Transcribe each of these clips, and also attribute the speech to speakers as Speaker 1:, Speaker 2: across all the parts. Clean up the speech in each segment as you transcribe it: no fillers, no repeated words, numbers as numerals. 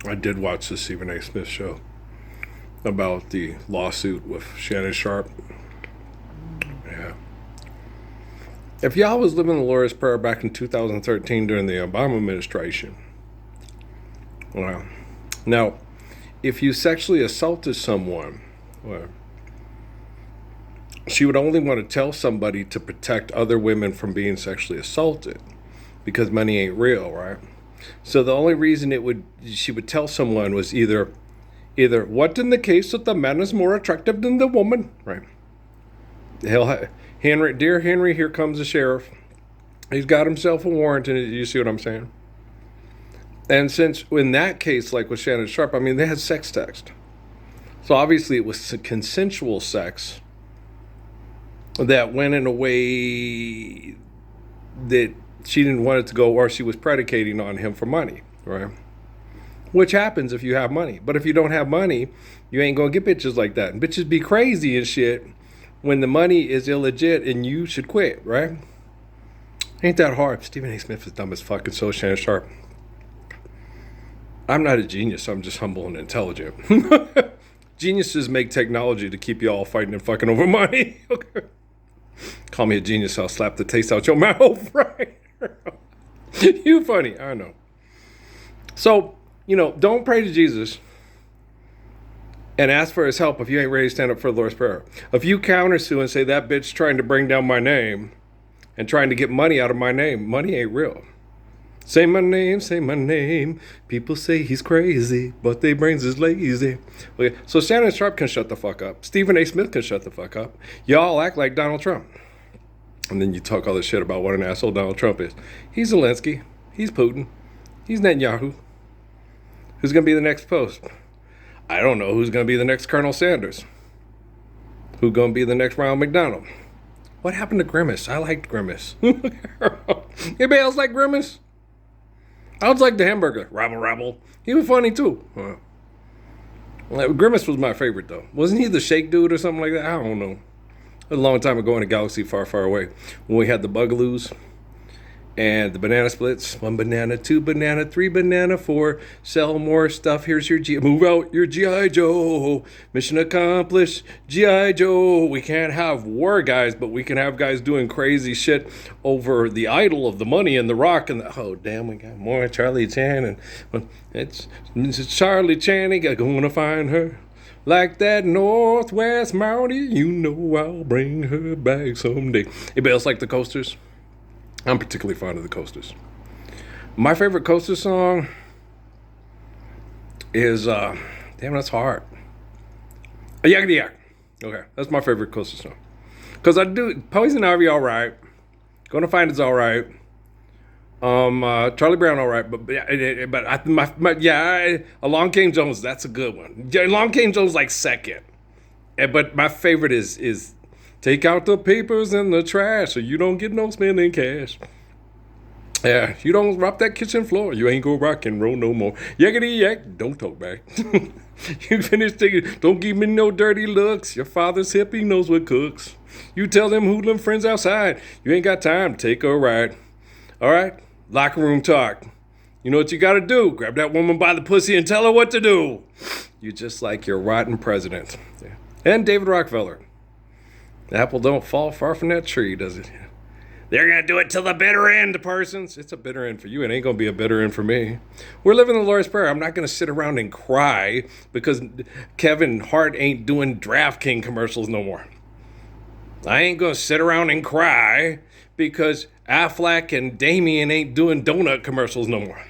Speaker 1: I did watch the Stephen A. Smith show about the lawsuit with Shannon Sharp. Yeah. If y'all was living the Lord's Prayer back in 2013 during the Obama administration, well, now, if you sexually assaulted someone, well, she would only want to tell somebody to protect other women from being sexually assaulted because money ain't real, right? So the only reason she would tell someone was either what in the case that the man is more attractive than the woman, right? Dear Henry, here comes the sheriff. He's got himself a warrant, and you see what I'm saying? And since in that case, like with Shannon Sharp, I mean, they had sex text. So obviously it was consensual sex that went in a way that she didn't want it to go, or she was predicating on him for money, right? Which happens if you have money. But if you don't have money, you ain't gonna get bitches like that. And bitches be crazy and shit when the money is illegit and you should quit, right? Ain't that hard. Stephen A. Smith is dumb as fuck, and so is Shannon Sharp. I'm not a genius, I'm just humble and intelligent. Geniuses make technology to keep you all fighting and fucking over money. Okay. Call me a genius, I'll slap the taste out your mouth, right? You funny, I know. So, don't pray to Jesus and ask for his help if you ain't ready to stand up for the Lord's Prayer. If you countersue and say that bitch trying to bring down my name and trying to get money out of my name, money ain't real. Say my name, say my name. People say he's crazy, but their brains is lazy. Okay, so Shannon Sharp can shut the fuck up. Stephen A. Smith can shut the fuck up. Y'all act like Donald Trump. And then you talk all this shit about what an asshole Donald Trump is. He's Zelensky. He's Putin. He's Netanyahu. Who's going to be the next post? I don't know who's going to be the next Colonel Sanders. Who's going to be the next Ronald McDonald? What happened to Grimace? I liked Grimace. Anybody else like Grimace? I was like the hamburger. Rabble, rabble. He was funny too. Grimace was my favorite though. Wasn't he the shake dude or something like that? I don't know. A long time ago in a galaxy far, far away when we had the Bugaloos and the banana splits. 1 banana, 2 banana, 3 banana, 4. Sell more stuff. Here's your move out your G.I. Joe. Mission accomplished. G.I. Joe. We can't have war guys, but we can have guys doing crazy shit over the idol of the money and the rock and oh damn, we got more Charlie Chan and it's Charlie Channing. I'm gonna find her. Like that Northwest Mountie, I'll bring her back someday. Anybody else like the Coasters? I'm particularly fond of the Coasters. My favorite Coaster song is, damn, that's hard. Yakety Yak. Okay, that's my favorite Coaster song. Because I do, Poison Ivy, all right. Gonna Find It's all right. Charlie Brown, all right. Along Came Jones, that's a good one. Along Came Jones, like second. But my favorite is Take Out the Papers and the Trash so you don't get no spending cash. Yeah, you don't rub that kitchen floor, you ain't gonna rock and roll no more. Yakety yak, don't talk back. You finish thinking, don't give me no dirty looks. Your father's hip, he knows what cooks. You tell them hoodlum friends outside, you ain't got time to take a ride. All right, locker room talk. You know what you gotta do? Grab that woman by the pussy and tell her what to do. You just like your rotten president. Yeah. And David Rockefeller. The apple don't fall far from that tree, does it? They're gonna do it till the bitter end, Parsons. It's a bitter end for you. It ain't gonna be a bitter end for me. We're living the Lord's Prayer. I'm not gonna sit around and cry because Kevin Hart ain't doing DraftKings commercials no more. I ain't gonna sit around and cry because Affleck and Damien ain't doing donut commercials no more.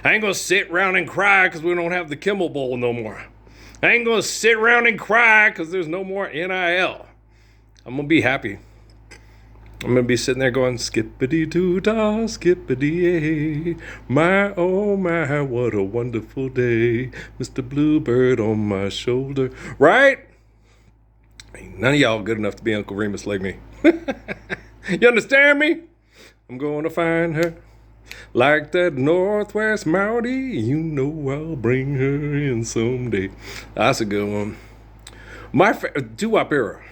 Speaker 1: I ain't gonna sit around and cry because we don't have the Kimmel Bowl no more. I ain't gonna sit around and cry because there's no more NIL. I'm gonna be happy. I'm gonna be sitting there going, skippity-doo-dah, skippity-yay. My, oh my, what a wonderful day. Mr. Bluebird on my shoulder. Right? None of y'all good enough to be Uncle Remus like me. You understand me? I'm going to find her. Like that Northwest Mountie, I'll bring her in someday. That's a good one. My doo-wop era.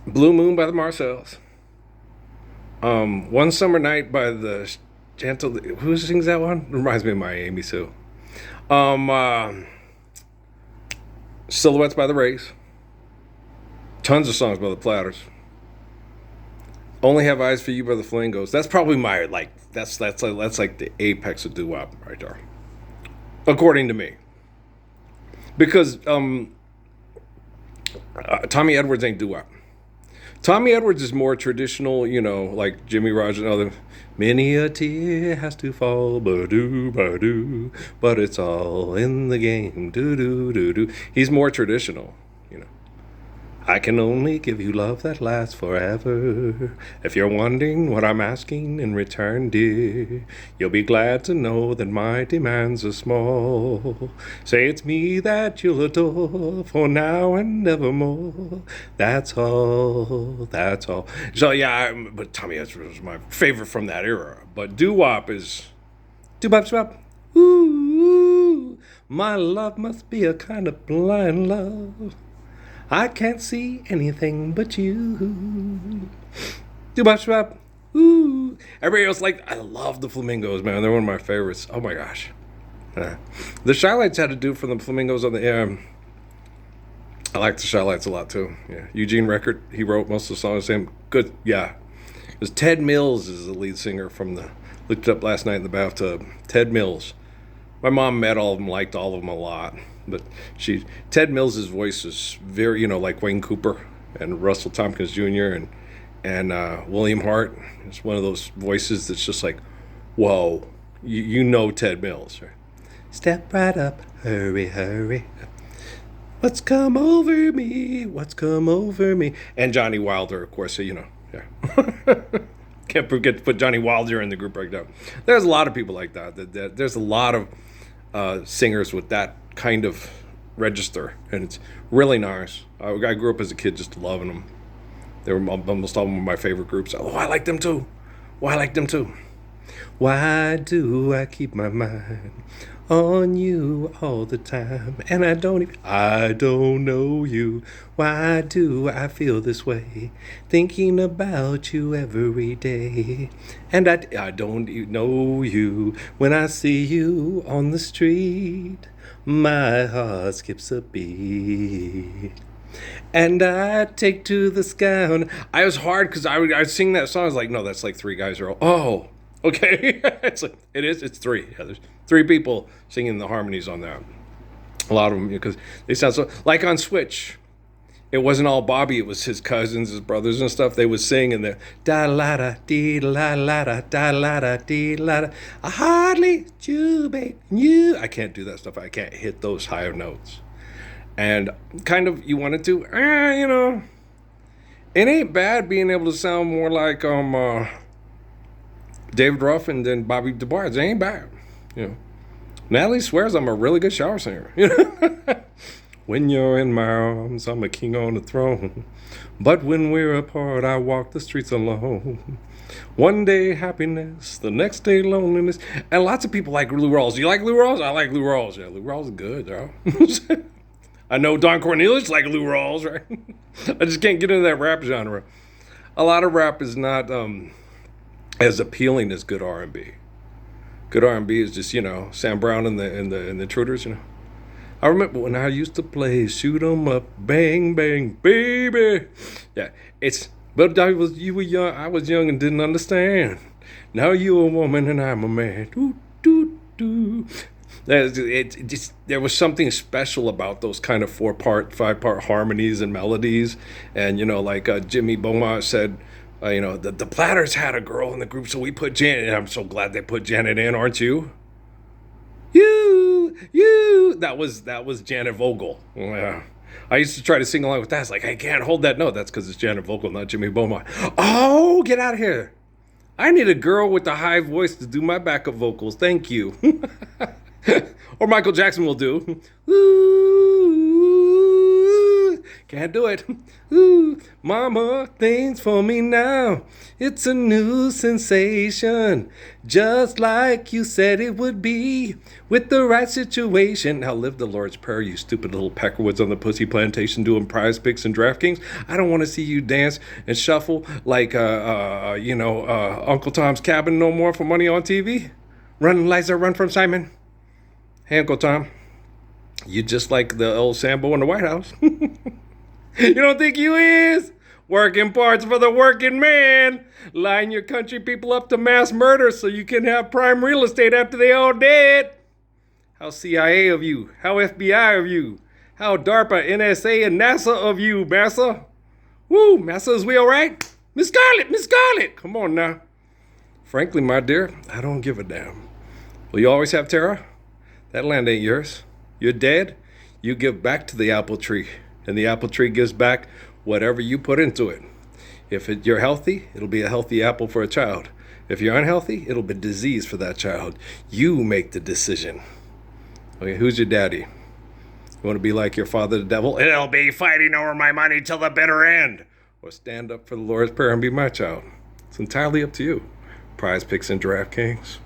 Speaker 1: Blue Moon by the Marcells. One Summer Night by the Gentle. Who sings that one? Reminds me of Miami Sue. Um, uh, Silhouettes by the Rays. Tons of songs by the Platters. Only Have Eyes for You by the Flamingos. That's probably my like. That's like the apex of doo wop right there, according to me. Because Tommy Edwards ain't doo wop. Tommy Edwards is more traditional, like Jimmy Rogers and other. Many a tear has to fall, ba-doo, but it's all in the game, doo. He's more traditional, you know. I can only give you love that lasts forever. If you're wondering what I'm asking in return, dear, you'll be glad to know that my demands are small. Say it's me that you'll adore for now and evermore. That's all, that's all. So yeah, but Tommy Ezra was my favorite from that era. But doo-wop is doo-bop-swap. Ooh, my love must be a kind of blind love. I can't see anything but you. Doo-bop-swap. Ooh. Everybody else I love the Flamingos, man. They're one of my favorites. Oh my gosh. The Shy-Lights had to do for the Flamingos on the air. I like the Shy-Lights a lot too. Yeah. Eugene Record, he wrote most of the songs. Same good, yeah. Because Ted Mills is the lead singer from the. Looked it up last night in the bathtub. Ted Mills. My mom met all of them, liked all of them a lot. But Ted Mills' voice is very, like Wayne Cooper and Russell Tompkins Jr. and William Hart. It's one of those voices that's just like, whoa, you know Ted Mills, right? Step right up, hurry, hurry. What's come over me? What's come over me? And Johnny Wilder, of course, yeah. Can't forget to put Johnny Wilder in the group breakdown. There's a lot of people like that. There's a lot of singers with that kind of register, and it's really nice. I grew up as a kid just loving them. They were almost all of my favorite groups. Oh, I like them too. Why do I keep my mind on you all the time? And I don't know you. Why do I feel this way? Thinking about you every day. And I don't know you. When I see you on the street, my heart skips a beat. And I take to the sky. I was hard because I sing that song. I was like, no, that's like three guys are all. Oh, okay. It's three. Yeah, there's three people singing the harmonies on that. A lot of them, because they sound so. Like on Switch, it wasn't all Bobby. It was his cousins, his brothers and stuff. They would sing and they're da la da dee la la da da la da dee la da. I hardly you. I can't do that stuff. I can't hit those higher notes. And kind of you wanted to, it ain't bad being able to sound more like David Ruffin than Bobby DeBarge. It ain't bad, Natalie swears I'm a really good shower singer. When you're in my arms, I'm a king on the throne. But when we're apart, I walk the streets alone. One day happiness, the next day loneliness. And lots of people like Lou Rawls. You like Lou Rawls? I like Lou Rawls. Yeah, Lou Rawls is good, bro. I know Don Cornelius like Lou Rawls, right? I just can't get into that rap genre. A lot of rap is not as appealing as good R&B. Good R&B is just Sam Brown and the Intruders. I remember when I used to play shoot 'em up, bang bang, baby. Yeah, but you were young. I was young and didn't understand. Now you're a woman and I'm a man. Doo doo doo. There was something special about those kind of 4-part, 5-part harmonies and melodies, and like Jimmy Beaumont said, the Platters had a girl in the group, so we put Janet. And I'm so glad they put Janet in, aren't you? You. That was Janet Vogel. Yeah. I used to try to sing along with that. It's like I can't hold that note. That's because it's Janet Vogel, not Jimmy Beaumont. Oh, get out of here! I need a girl with a high voice to do my backup vocals. Thank you. Or Michael Jackson will do. Ooh, Can't do it. Ooh, mama, things for me now. It's a new sensation. Just like you said it would be. With the right situation. Now live the Lord's Prayer, you stupid little peckerwoods on the pussy plantation doing prize picks and DraftKings. I don't want to see you dance and shuffle like, Uncle Tom's Cabin no more for money on TV. Run, Liza, run from Simon. Hey, Uncle Tom. You just like the old Sambo in the White House. You don't think you is? Working parts for the working man. Line your country people up to mass murder so you can have prime real estate after they all dead. How CIA of you? How FBI of you? How DARPA, NSA, and NASA of you, Massa? Woo, Massa, is we all right? Miss Scarlet, come on now. Frankly, my dear, I don't give a damn. Will you always have terror? That land ain't yours. You're dead. You give back to the apple tree. And the apple tree gives back whatever you put into it. If you're healthy, it'll be a healthy apple for a child. If you're unhealthy, it'll be disease for that child. You make the decision. Okay, who's your daddy? You want to be like your father, the devil? It'll be fighting over my money till the bitter end. Or stand up for the Lord's Prayer and be my child. It's entirely up to you. Prize Picks and DraftKings.